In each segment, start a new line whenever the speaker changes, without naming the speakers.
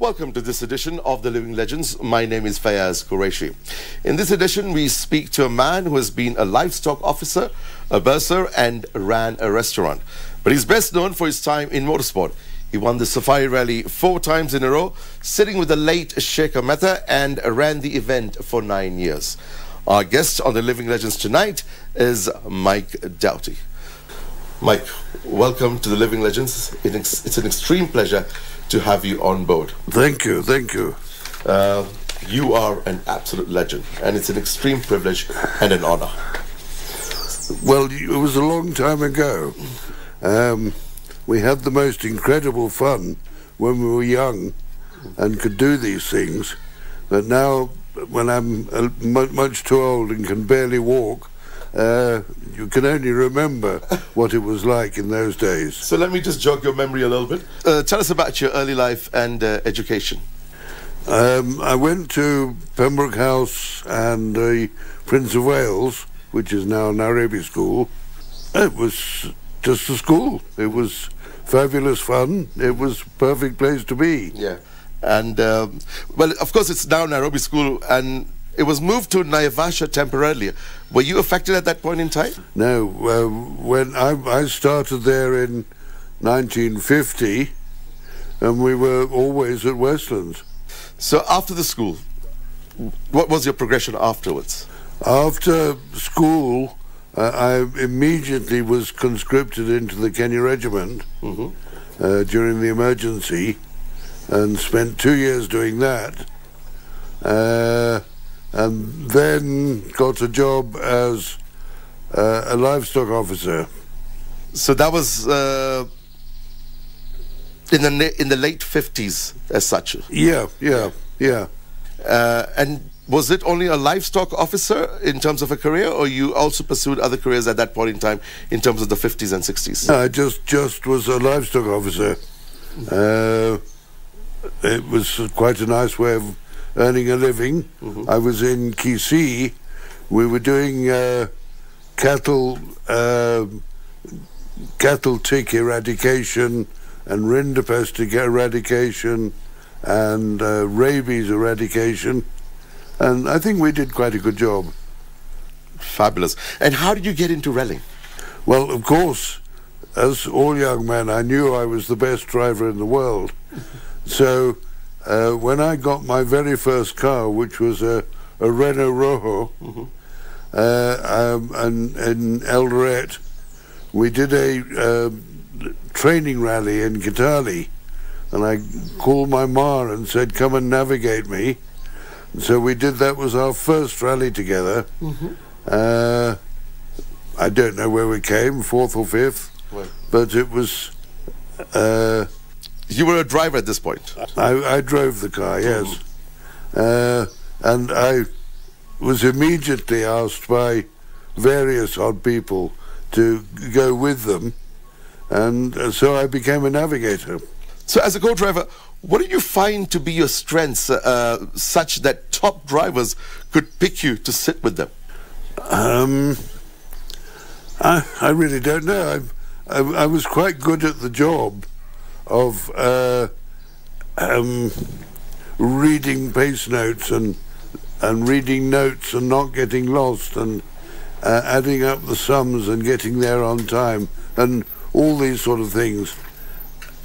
Welcome to this edition of The Living Legends. My name is Fayaz Qureshi. In this edition, we speak to a man who has been a livestock officer, a bursar, and ran a restaurant. But he's best known for his time in motorsport. He won the Safari Rally 4 times in a row, sitting with the late Shekhar Mehta, and ran the event for 9 years. Our guest on The Living Legends tonight is Mike Doughty. Mike, welcome to The Living Legends. It's an extreme pleasure to have you on board.
Thank you, thank you.
You are an absolute legend, and it's an extreme privilege and an honor.
Well, it was a long time ago. We had the most incredible fun when we were young and could do these things. But now, when I'm much too old and can barely walk, you can only remember what it was like in those days.
So let me just jog your memory a little bit. Tell us about your early life and education.
I went to Pembroke House and Prince of Wales, which is now Nairobi School. It was just a school. It was fabulous fun. It was a perfect place to be.
Yeah. And, well, of course, it's now Nairobi School, and it was moved to Naivasha temporarily. Were you affected at that point in time?
No. When I started there in 1950, and we were always at Westlands.
So after the school, what was your progression afterwards?
After school, I immediately was conscripted into the Kenya Regiment during the emergency, and spent 2 years doing that. And then got a job as a livestock officer.
So that was in the late 50s as such?
Yeah.
And was it only a livestock officer in terms of a career, or you also pursued other careers at that point in time in terms of the 50s and 60s?
No, I just was a livestock officer. It was quite a nice way of earning a living. I was in KBC. We were doing cattle tick eradication and rinderpest eradication and rabies eradication, and I think we did quite a good job.
Fabulous. And how did you get into rallying?
Well, of course, as all young men, I knew I was the best driver in the world. So when I got my very first car, which was a Renault Rojo, and in Eldoret, we did a training rally in Kitale, and I called my ma and said, "Come and navigate me." And so we did. That was our first rally together. I don't know where we came, 4th or 5th, but it was...
You were a driver at this point?
I drove the car, yes. And I was immediately asked by various odd people to go with them, and so I became a navigator.
So as a co-driver, what did you find to be your strengths such that top drivers could pick you to sit with them?
I really don't know. I was quite good at the job of reading pace notes and reading notes and not getting lost and adding up the sums and getting there on time and all these sort of things.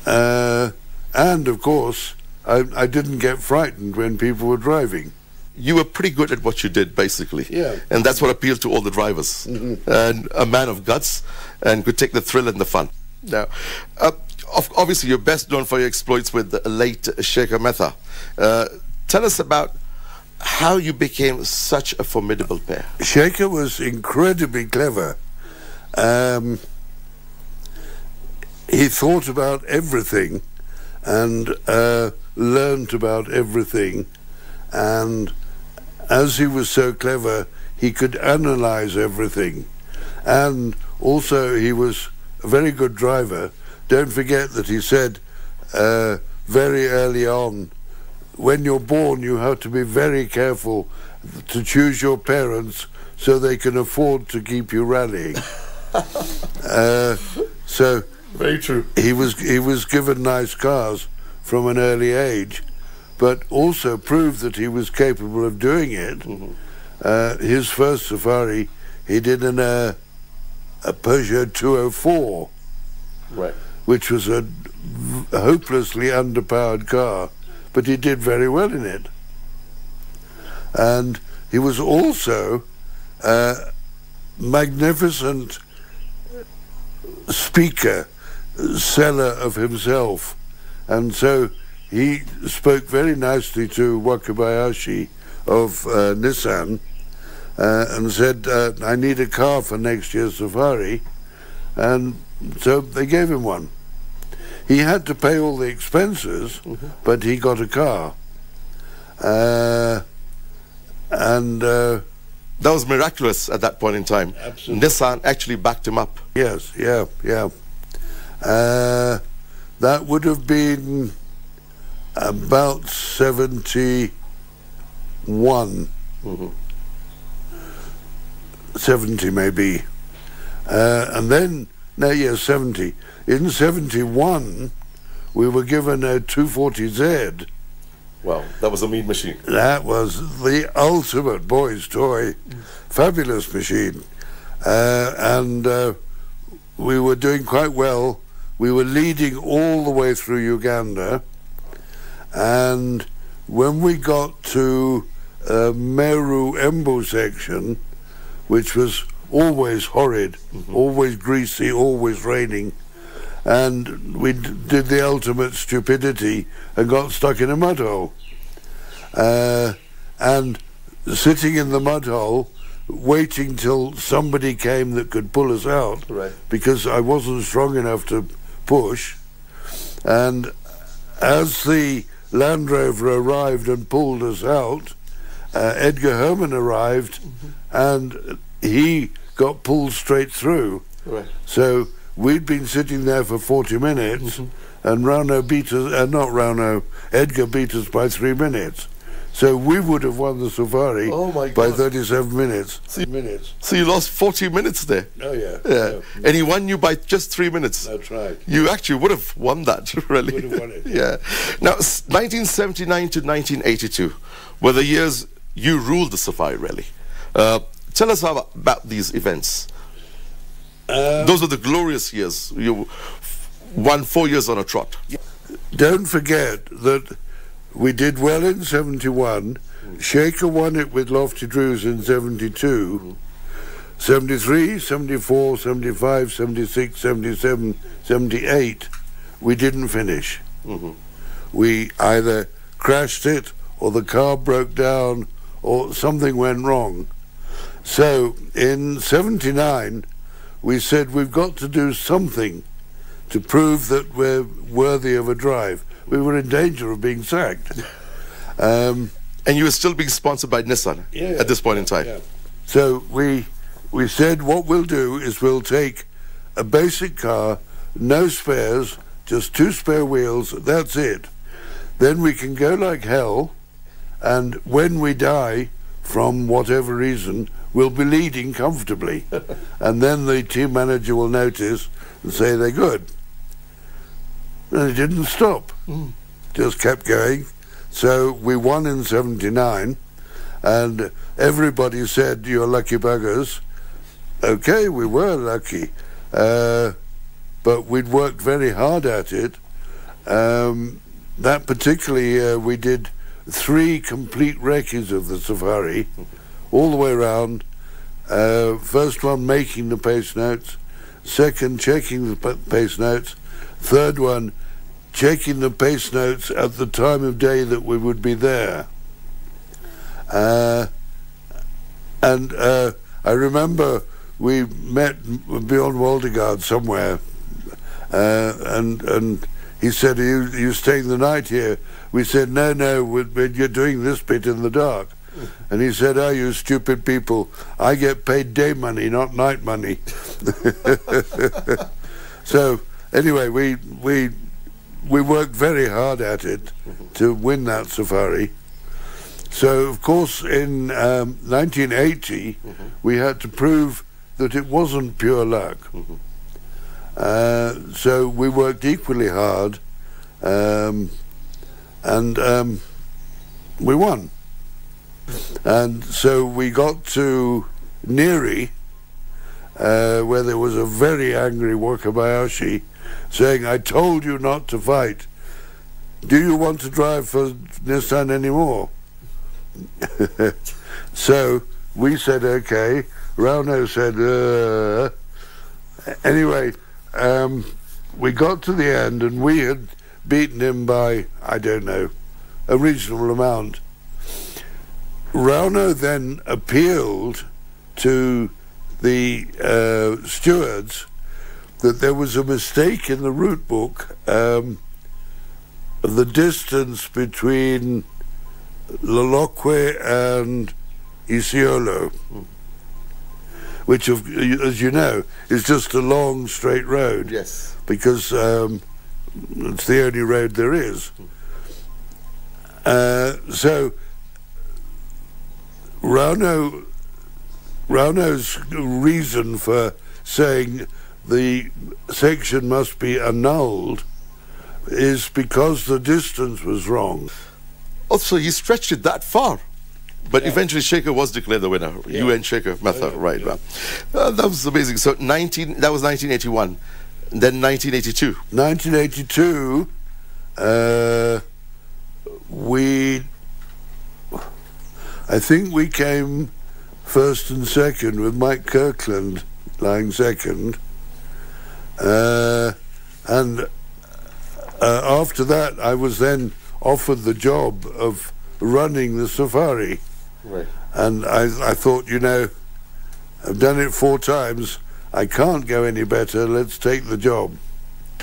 And of course, I didn't get frightened when people were driving.
You were pretty good at what you did, basically.
Yeah.
And that's what appealed to all the drivers. And a man of guts and could take the thrill and the fun. Now, obviously, you're best known for your exploits with the late Shekhar Mehta. Tell us about how you became such a formidable pair.
Shekhar was incredibly clever. He thought about everything and learnt about everything, and as he was so clever, he could analyze everything. And also, he was a very good driver. Don't forget that he said very early on, when you're born, you have to be very careful to choose your parents so they can afford to keep you rallying. So
very true.
He was given nice cars from an early age, but also proved that he was capable of doing it. His first safari he did in a Peugeot 204,
Right.
which was a hopelessly underpowered car, but he did very well in it. And he was also a magnificent speaker, seller of himself, and so he spoke very nicely to Wakabayashi of Nissan and said, I need a car for next year's safari, and so they gave him one. He had to pay all the expenses, but he got a car.
That was miraculous at that point in time.
Absolutely.
Nissan actually backed him up.
Yes, yeah. That would have been about 71. 70 maybe. And then, 70. In 71, we were given a 240Z.
Wow, that was a mean machine.
That was the ultimate boy's toy. Fabulous machine. And we were doing quite well. We were leading all the way through Uganda. And when we got to Meru Embu section, which was always horrid, always greasy, always raining, and we did the ultimate stupidity and got stuck in a mud hole. And sitting in the mud hole, waiting till somebody came that could pull us out,
Right.
because I wasn't strong enough to push. And as the Land Rover arrived and pulled us out, Edgar Herman arrived, and he got pulled straight through.
Right.
So we'd been sitting there for 40 minutes, and Rano beat us, not Rano, Edgar beat us by 3 minutes. So we would have won the safari
Oh my
by
God.
37 minutes.
So you lost 40 minutes there.
Oh, yeah.
Yeah. And he won you by just 3 minutes.
That's right.
You actually would have won that, really.
Would have won it.
Yeah. Now, 1979 to 1982 were the years you ruled the safari rally. Tell us about these events. Those are the glorious years. You won 4 years on a trot.
Don't forget that we did well in 71. Shaker won it with Lofty Drews in 72. 73, 74, 75, 76, 77, 78, we didn't finish. We either crashed it, or the car broke down, or something went wrong. So in 79, we said we've got to do something to prove that we're worthy of a drive. We were in danger of being sacked.
And you were still being sponsored by Nissan at this point in time.
Yeah. So we said what we'll do is we'll take a basic car, no spares, just 2 spare wheels, that's it. Then we can go like hell, and when we die, from whatever reason, we'll be leading comfortably. And then the team manager will notice and say they're good. And it didn't stop. Just kept going. So we won in 79, and everybody said, you're lucky buggers. Okay, we were lucky. But we'd worked very hard at it. That particular year, we did 3 complete recces of the safari, all the way around. First one, making the pace notes. Second, checking the pace notes. Third one, checking the pace notes at the time of day that we would be there. And I remember we met beyond Waldegard somewhere, and he said, are you staying the night here? We said, no, you're doing this bit in the dark. And he said, oh, you stupid people, I get paid day money, not night money. So anyway, we worked very hard at it to win that safari. So, of course, in 1980, we had to prove that it wasn't pure luck. So we worked equally hard, and we won. And so we got to Neri, where there was a very angry Wakabayashi saying, "I told you not to fight. Do you want to drive for Nissan anymore?" So we said, okay. Rauno said, Anyway, we got to the end and we had beaten him by, I don't know, a reasonable amount. Rauno then appealed to the stewards that there was a mistake in the route book. The distance between Lolokwe and Isiolo, which, as you know, is just a long straight road.
Yes.
Because it's the only road there is. So Rauno's reason for saying the section must be annulled is because the distance was wrong.
Also, he stretched it that far. But eventually Shaker was declared the winner. You and Shaker, Matha, right. That was amazing. So that was 1981. Then 1982.
1982, I think we came first and second with Mike Kirkland lying second. And after that, I was then offered the job of running the safari.
Right.
And I thought, you know, I've done it 4 times. I can't go any better. Let's take the job.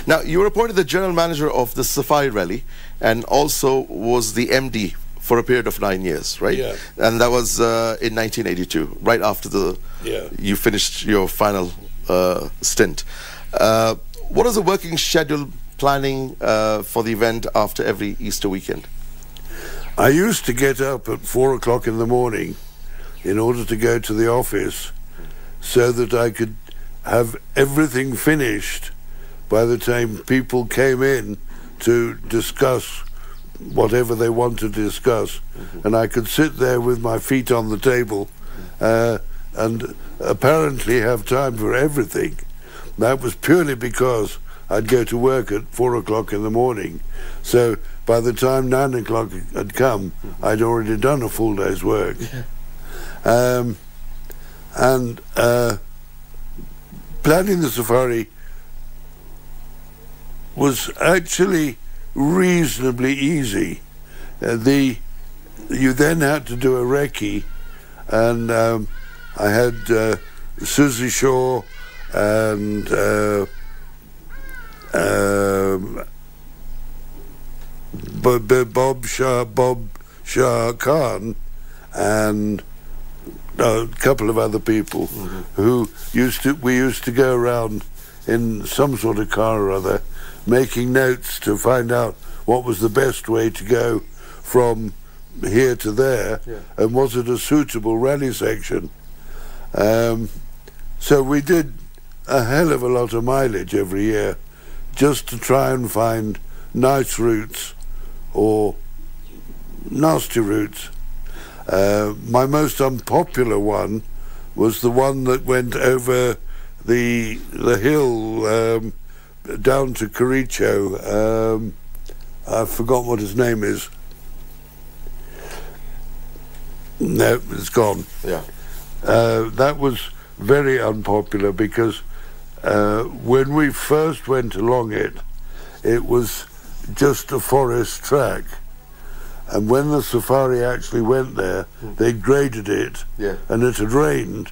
Now, you were appointed the general manager of the Safari Rally and also was the MD for a period of 9 years, right?
Yeah.
And that was in 1982, right after you finished your final stint. What is the working schedule planning for the event after every Easter weekend?
I used to get up at 4 o'clock in the morning in order to go to the office so that I could have everything finished by the time people came in to discuss whatever they wanted to discuss. And I could sit there with my feet on the table and apparently have time for everything. That was purely because I'd go to work at 4 o'clock in the morning. So by the time 9 o'clock had come, I'd already done a full day's work. Planning the safari was actually reasonably easy. You then had to do a recce, and I had Susie Shaw and Bob Shah Khan and a couple of other people who we used to go around in some sort of car or other making notes to find out what was the best way to go from here to there, and was it a suitable rally section. So we did a hell of a lot of mileage every year just to try and find nice routes or nasty routes. My most unpopular one was the one that went over the hill down to Kericho. I forgot what his name is. No, it's gone. That was very unpopular because when we first went along it, it was just a forest track. And when the safari actually went there, they graded it, and it had rained,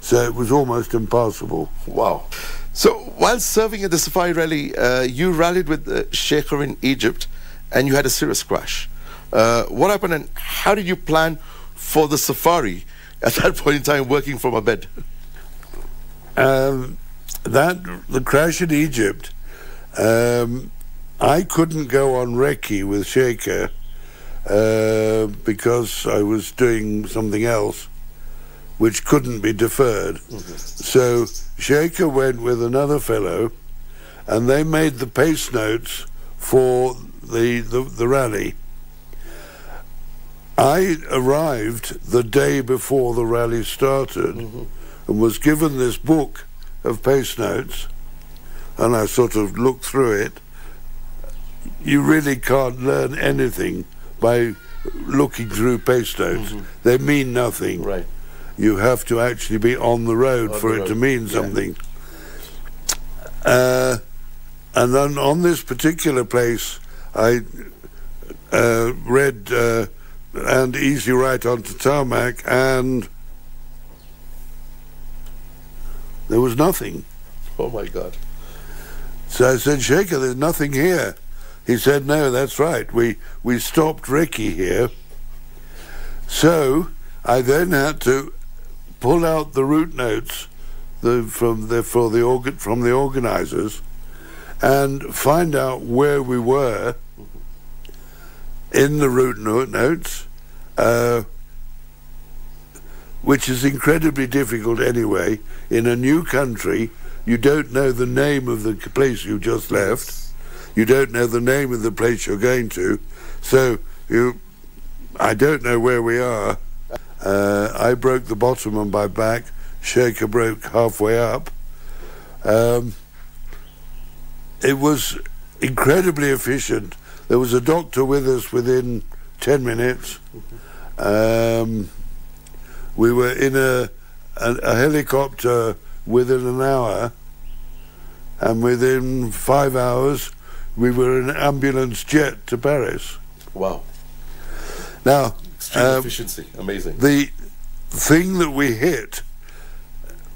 so it was almost impassable.
Wow. So while serving at the Safari Rally, you rallied with Shaker in Egypt, and you had a serious crash. What happened, and how did you plan for the safari at that point in time, working from a bed?
The crash in Egypt, I couldn't go on recce with Shaker because I was doing something else which couldn't be deferred. So Shaker went with another fellow, and they made the pace notes for the rally. I arrived the day before the rally started and was given this book of pace notes, and I sort of looked through it. You really can't learn anything by looking through pace notes. They mean nothing.
Right.
You have to actually be on the road for it to mean something. And then on this particular place, I read and easy right onto tarmac, and there was nothing.
Oh my God.
So I said, Shaker, there's nothing here. He said, no, that's right. We stopped Ricky here. So I then had to pull out the route notes from the organisers and find out where we were in the route notes, which is incredibly difficult anyway. In a new country, you don't know the name of the place you just left. You don't know the name of the place you're going to. So I don't know where we are. I broke the bottom on my back. Shaker broke halfway up. It was incredibly efficient. There was a doctor with us within 10 minutes. We were in a helicopter within an hour, and within 5 hours we were in an ambulance jet to Paris.
Wow.
Now,
extreme efficiency, amazing.
The thing that we hit,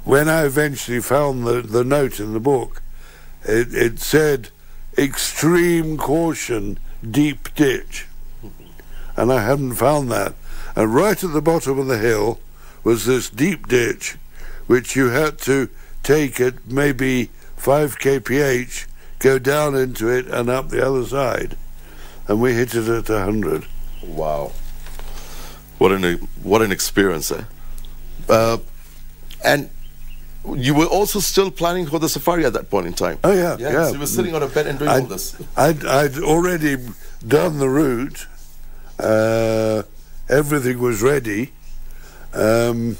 when I eventually found the note in the book, it said, extreme caution, deep ditch. And I hadn't found that. And right at the bottom of the hill was this deep ditch, which you had to take at maybe 5 kph, go down into it and up the other side. And we hit it at 100.
Wow. What an experience, eh? And you were also still planning for the safari at that point in time.
Oh yeah, yeah.
So you were sitting on a bed and doing all this.
I'd already done the route. Everything was ready, and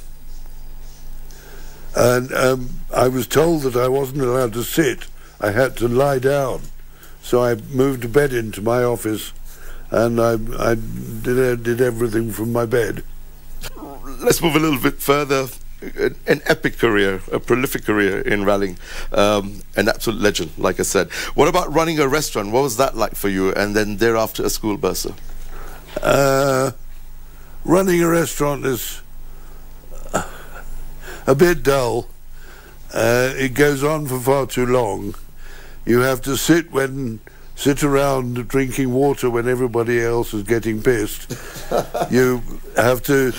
I was told that I wasn't allowed to sit. I had to lie down. So I moved a bed into my office, and I did everything from my bed.
Let's move a little bit further. An epic career, a prolific career in rallying, an absolute legend, like I said. What about running a restaurant? What was that like for you? And then thereafter a school bursar?
Running a restaurant is a bit dull. It goes on for far too long. You have to sit around drinking water when everybody else is getting pissed. You have to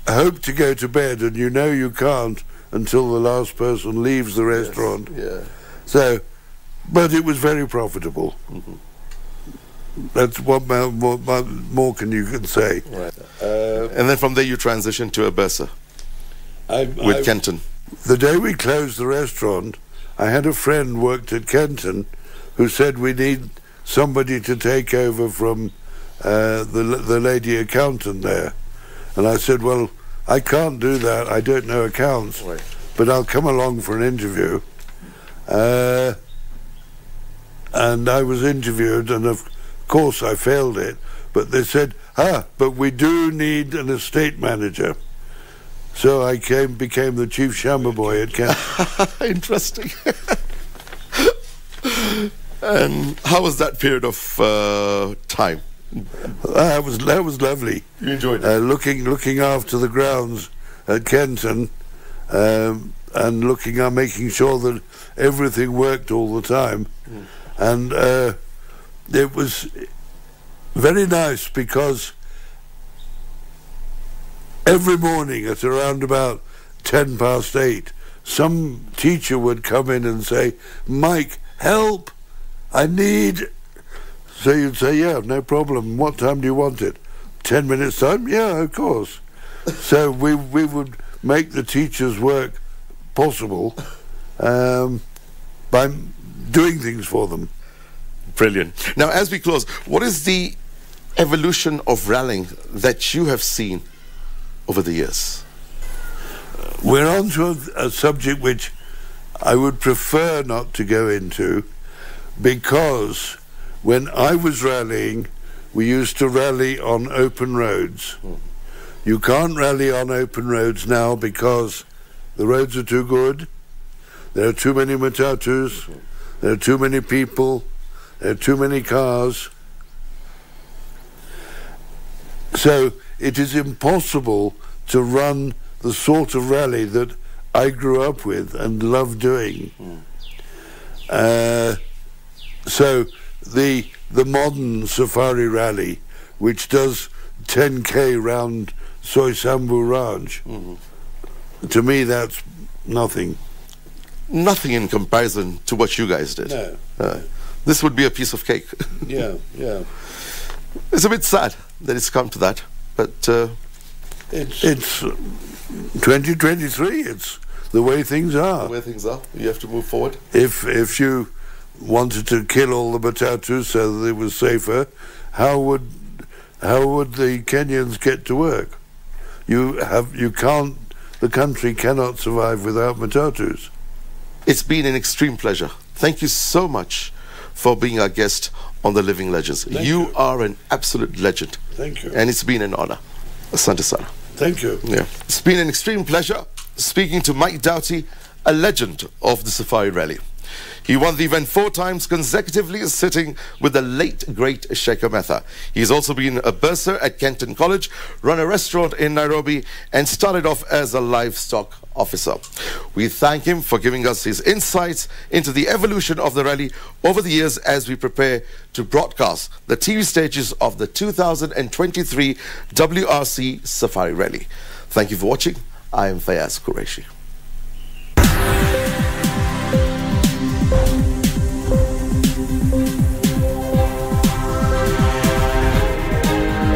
hope to go to bed, and you know you can't until the last person leaves the restaurant.
Yes, yeah.
So, but it was very profitable. That's what more can you say.
Right. And then from there you transitioned to a bursar with Kenton.
The day we closed the restaurant, I had a friend worked at Kenton who said we need somebody to take over from the lady accountant there. And I said, well, I can't do that. I don't know accounts,
right,
but I'll come along for an interview. And I was interviewed, and of course I failed it. But they said, but we do need an estate manager. So I became the chief shamba boy at Kenton.
Interesting. And how was that period of time?
That was lovely.
You enjoyed it?
Looking after the grounds at Kenton, and making sure that everything worked all the time. And it was very nice because every morning at around about 8:10, some teacher would come in and say, Mike, help, I need... So you'd say, yeah, no problem. What time do you want it? 10 minutes time? Yeah, of course. So we would make the teachers' work possible by doing things for them.
Brilliant. Now, as we close, what is the evolution of rallying that you have seen over the years?
We're on to a subject which I would prefer not to go into, because when I was rallying, we used to rally on open roads. You can't rally on open roads now because the roads are too good, there are too many matatus, there are too many people, there are too many cars. So it is impossible to run the sort of rally that I grew up with and loved doing. So the modern safari rally, which does 10k round Soisambu Ranch, to me that's nothing.
Nothing in comparison to what you guys did.
No.
This would be a piece of cake.
Yeah.
It's a bit sad that it's come to that, but
it's 2023. It's the way things are.
The way things are, you have to move forward.
If you wanted to kill all the matatus so that it was safer, how would the Kenyans get to work? The country cannot survive without matatus.
It's been an extreme pleasure. Thank you so much for being our guest on The Living Legends. You are an absolute legend.
Thank you.
And it's been an honor. Asante sana.
Thank you.
Yeah. It's been an extreme pleasure speaking to Mike Doughty, a legend of the Safari Rally. He won the event 4 times consecutively, sitting with the late, great Sheikha Metha. He's also been a bursar at Kenton College, run a restaurant in Nairobi, and started off as a livestock officer. We thank him for giving us his insights into the evolution of the rally over the years as we prepare to broadcast the TV stages of the 2023 WRC Safari Rally. Thank you for watching. I am Fayaz Qureshi.